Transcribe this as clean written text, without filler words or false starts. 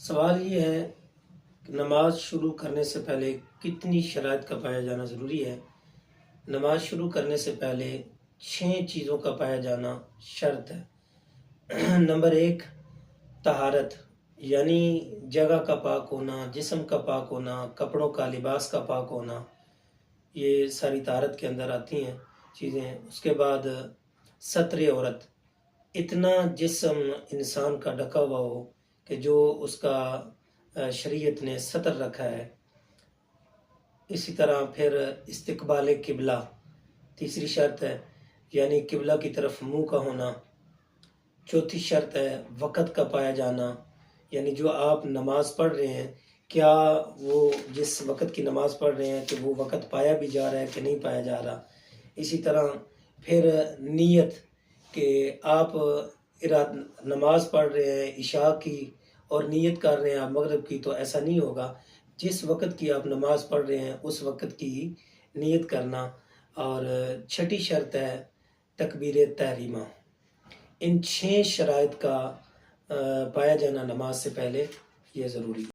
سوال یہ ہے کہ نماز شروع کرنے سے پہلے کتنی شرائط کا پایا جانا ضروری ہے۔ نماز شروع کرنے سے پہلے 6 چیزوں کا پایا جانا شرط ہے۔ نمبر 1، طہارت، یعنی جگہ کا پاک ہونا، جسم کا پاک ہونا، کپڑوں کا، لباس کا پاک ہونا، یہ ساری طہارت کے اندر آتی ہیں چیزیں۔ اس کے بعد ستر عورت، اتنا جسم انسان کا ڈھکا ہوا ہو کہ جو اس کا شریعت نے ستر رکھا ہے۔ اسی طرح پھر استقبال قبلہ تیسری شرط ہے، یعنی قبلہ کی طرف منہ کا ہونا۔ چوتھی شرط ہے وقت کا پایا جانا، یعنی جو آپ نماز پڑھ رہے ہیں کیا وہ جس وقت کی نماز پڑھ رہے ہیں کہ وہ وقت پایا بھی جا رہا ہے کہ نہیں پایا جا رہا۔ اسی طرح پھر نیت کہ آپ نماز پڑھ رہے ہیں عشاء کی اور نیت کر رہے ہیں آپ مغرب کی، تو ایسا نہیں ہوگا۔ جس وقت کی آپ نماز پڑھ رہے ہیں اس وقت کی نیت کرنا۔ اور چھٹی شرط ہے تکبیر تحریمہ۔ ان 6 شرائط کا پایا جانا نماز سے پہلے یہ ضروری ہے۔